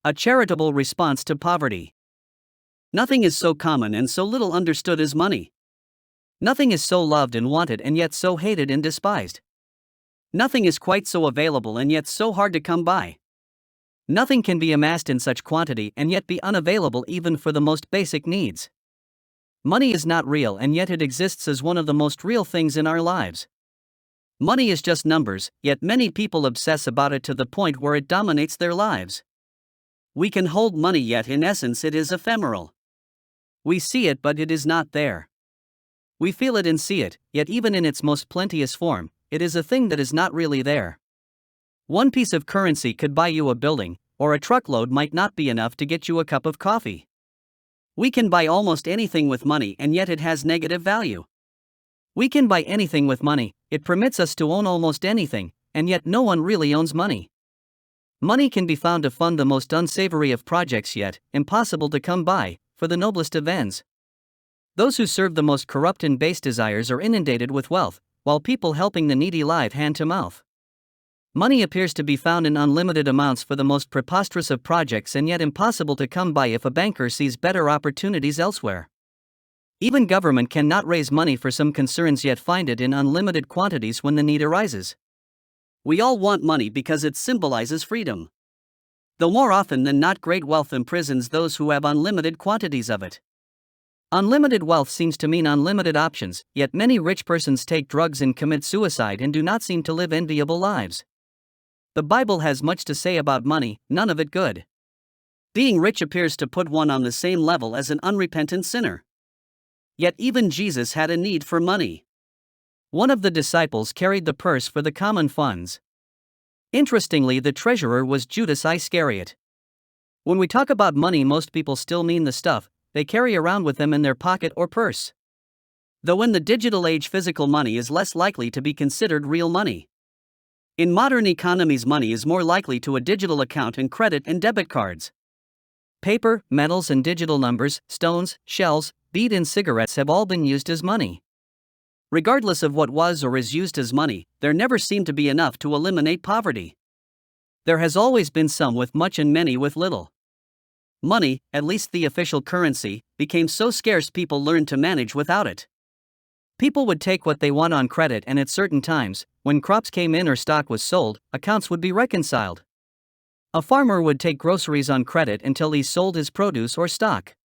A charitable response to poverty. Nothing is so common and so little understood as money. Nothing is so loved and wanted and yet so hated and despised. Nothing is quite so available and yet so hard to come by. Nothing can be amassed in such quantity and yet be unavailable even for the most basic needs. Money is not real and yet it exists as one of the most real things in our lives. Money is just numbers, yet many people obsess about it to the point where it dominates their lives. We can hold money, yet in essence it is ephemeral. We see it, but it is not there. We feel it and see it, yet even in its most plenteous form, it is a thing that is not really there. One piece of currency could buy you a building, or a truckload might not be enough to get you a cup of coffee. We can buy almost anything with money and yet it has negative value. We can buy anything with money, it permits us to own almost anything, and yet no one really owns money. Money can be found to fund the most unsavory of projects, yet impossible to come by, for the noblest of ends. Those who serve the most corrupt and base desires are inundated with wealth, while people helping the needy live hand to mouth. Money appears to be found in unlimited amounts for the most preposterous of projects and yet impossible to come by if a banker sees better opportunities elsewhere. Even government cannot raise money for some concerns yet find it in unlimited quantities when the need arises. We all want money because it symbolizes freedom. Though more often than not, great wealth imprisons those who have unlimited quantities of it. Unlimited wealth seems to mean unlimited options, yet many rich persons take drugs and commit suicide and do not seem to live enviable lives. The Bible has much to say about money, none of it good. Being rich appears to put one on the same level as an unrepentant sinner. Yet even Jesus had a need for money. One of the disciples carried the purse for the common funds. Interestingly, the treasurer was Judas Iscariot. When we talk about money, most people still mean the stuff they carry around with them in their pocket or purse. Though in the digital age, physical money is less likely to be considered real money. In modern economies, money is more likely to a digital account and credit and debit cards. Paper, metals and digital numbers, stones, shells, bead and cigarettes have all been used as money. Regardless of what was or is used as money, there never seemed to be enough to eliminate poverty. There has always been some with much and many with little. Money, at least the official currency, became so scarce people learned to manage without it. People would take what they want on credit, and at certain times, when crops came in or stock was sold, accounts would be reconciled. A farmer would take groceries on credit until he sold his produce or stock.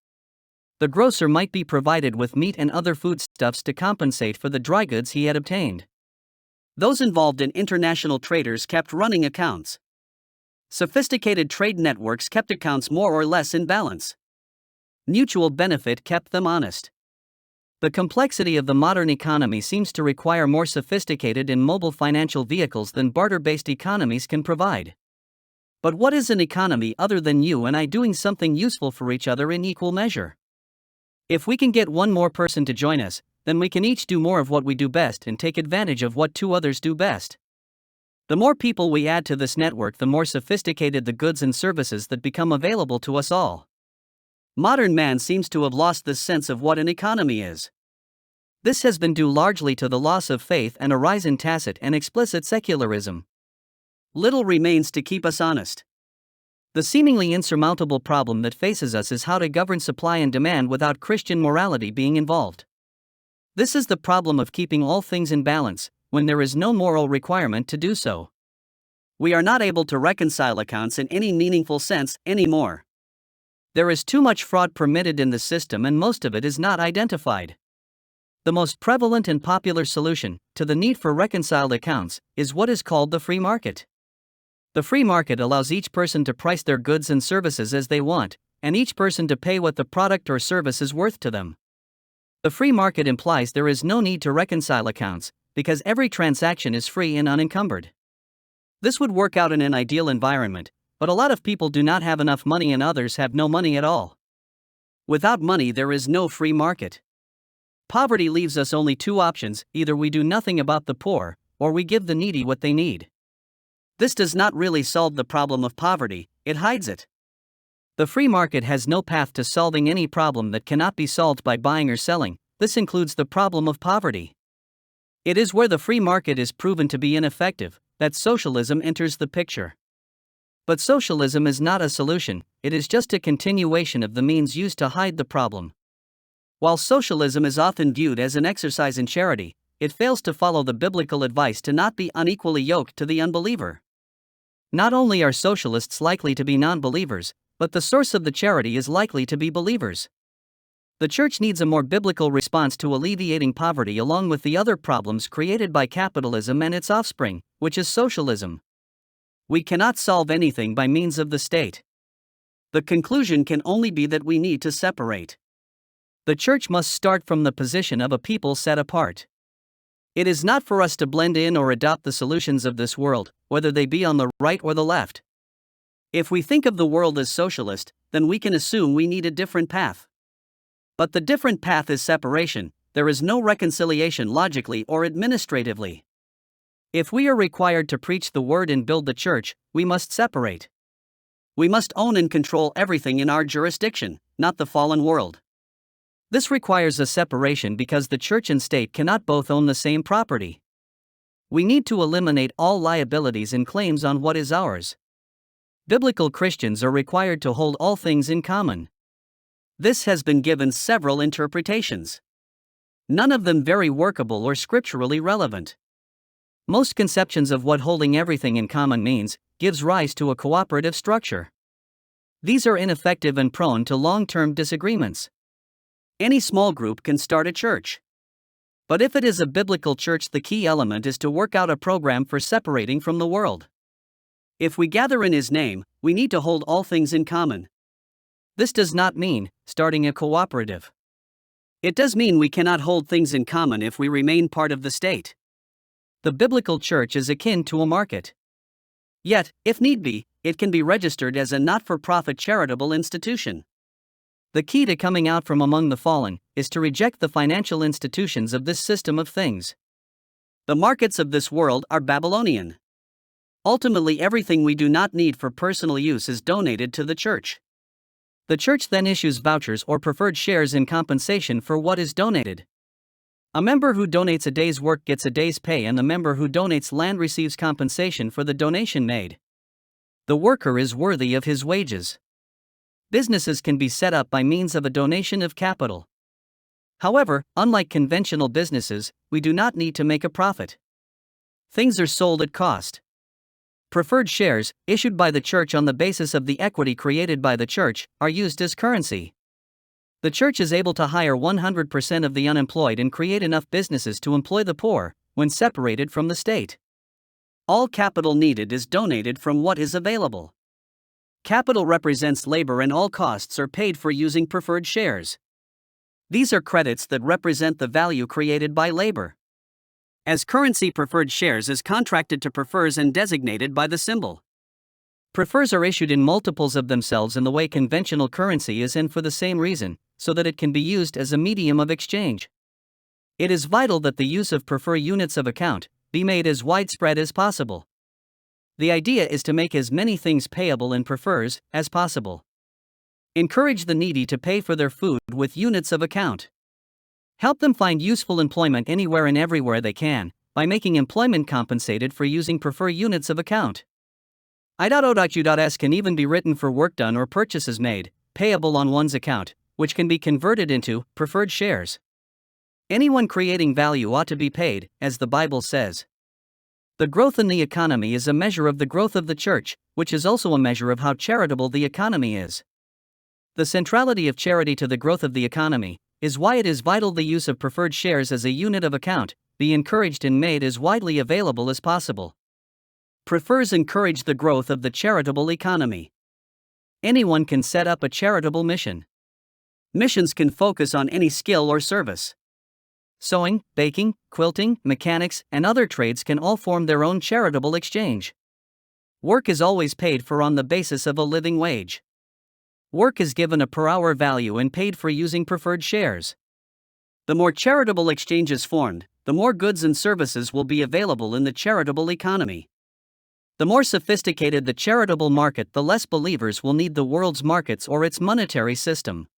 The grocer might be provided with meat and other foodstuffs to compensate for the dry goods he had obtained. Those involved in international traders kept running accounts. Sophisticated trade networks kept accounts more or less in balance. Mutual benefit kept them honest. The complexity of the modern economy seems to require more sophisticated and mobile financial vehicles than barter-based economies can provide. But what is an economy other than you and I doing something useful for each other in equal measure? If we can get one more person to join us, then we can each do more of what we do best and take advantage of what two others do best. The more people we add to this network, the more sophisticated the goods and services that become available to us all. Modern man seems to have lost this sense of what an economy is. This has been due largely to the loss of faith and a rise in tacit and explicit secularism. Little remains to keep us honest. The seemingly insurmountable problem that faces us is how to govern supply and demand without Christian morality being involved. This is the problem of keeping all things in balance, when there is no moral requirement to do so. We are not able to reconcile accounts in any meaningful sense anymore. There is too much fraud permitted in the system, and most of it is not identified. The most prevalent and popular solution to the need for reconciled accounts is what is called the free market. The free market allows each person to price their goods and services as they want, and each person to pay what the product or service is worth to them. The free market implies there is no need to reconcile accounts, because every transaction is free and unencumbered. This would work out in an ideal environment, but a lot of people do not have enough money and others have no money at all. Without money, there is no free market. Poverty leaves us only two options: either we do nothing about the poor, or we give the needy what they need. This does not really solve the problem of poverty, it hides it. The free market has no path to solving any problem that cannot be solved by buying or selling. This includes the problem of poverty. It is where the free market is proven to be ineffective that socialism enters the picture. But socialism is not a solution, it is just a continuation of the means used to hide the problem. While socialism is often viewed as an exercise in charity, it fails to follow the biblical advice to not be unequally yoked to the unbeliever. Not only are socialists likely to be non-believers, but the source of the charity is likely to be believers. The church needs a more biblical response to alleviating poverty along with the other problems created by capitalism and its offspring, which is socialism. We cannot solve anything by means of the state. The conclusion can only be that we need to separate. The church must start from the position of a people set apart. It is not for us to blend in or adopt the solutions of this world, whether they be on the right or the left. If we think of the world as socialist, then we can assume we need a different path. But the different path is separation, there is no reconciliation logically or administratively. If we are required to preach the word and build the church, we must separate. We must own and control everything in our jurisdiction, not the fallen world. This requires a separation because the church and state cannot both own the same property. We need to eliminate all liabilities and claims on what is ours. Biblical Christians are required to hold all things in common. This has been given several interpretations. None of them very workable or scripturally relevant. Most conceptions of what holding everything in common means gives rise to a cooperative structure. These are ineffective and prone to long-term disagreements. Any small group can start a church. But if it is a biblical church, the key element is to work out a program for separating from the world. If we gather in His name, we need to hold all things in common. This does not mean starting a cooperative. It does mean we cannot hold things in common if we remain part of the state. The biblical church is akin to a market. Yet, if need be, it can be registered as a not-for-profit charitable institution. The key to coming out from among the fallen is to reject the financial institutions of this system of things. The markets of this world are Babylonian. Ultimately, everything we do not need for personal use is donated to the church. The church then issues vouchers or preferred shares in compensation for what is donated. A member who donates a day's work gets a day's pay, and the member who donates land receives compensation for the donation made. The worker is worthy of his wages. Businesses can be set up by means of a donation of capital. However, unlike conventional businesses, we do not need to make a profit. Things are sold at cost. Preferred shares, issued by the church on the basis of the equity created by the church, are used as currency. The church is able to hire 100% of the unemployed and create enough businesses to employ the poor, when separated from the state. All capital needed is donated from what is available. Capital represents labor, and all costs are paid for using preferred shares. These are credits that represent the value created by labor. As currency, preferred shares is contracted to prefers and designated by the symbol. Prefers are issued in multiples of themselves in the way conventional currency is, and for the same reason, so that it can be used as a medium of exchange. It is vital that the use of prefer units of account be made as widespread as possible. The idea is to make as many things payable in prefers as possible. Encourage the needy to pay for their food with units of account. Help them find useful employment anywhere and everywhere they can, by making employment compensated for using prefer units of account. I.O.U.S can even be written for work done or purchases made, payable on one's account, which can be converted into preferred shares. Anyone creating value ought to be paid, as the Bible says. The growth in the economy is a measure of the growth of the church, which is also a measure of how charitable the economy is. The centrality of charity to the growth of the economy is why it is vital the use of preferred shares as a unit of account be encouraged and made as widely available as possible. Prefers encourage the growth of the charitable economy. Anyone can set up a charitable mission. Missions can focus on any skill or service. Sewing, baking, quilting, mechanics, and other trades can all form their own charitable exchange. Work is always paid for on the basis of a living wage. Work is given a per-hour value and paid for using preferred shares. The more charitable exchange is formed, the more goods and services will be available in the charitable economy. The more sophisticated the charitable market, the less believers will need the world's markets or its monetary system.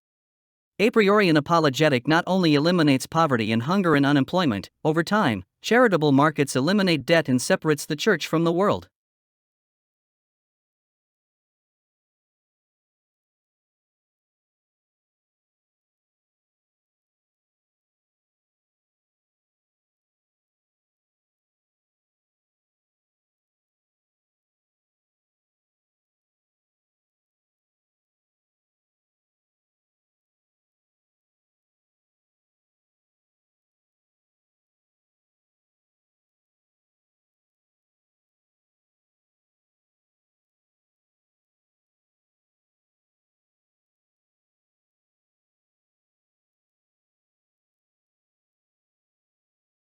A priori, an apologetic not only eliminates poverty and hunger and unemployment, over time, charitable markets eliminate debt and separates the church from the world.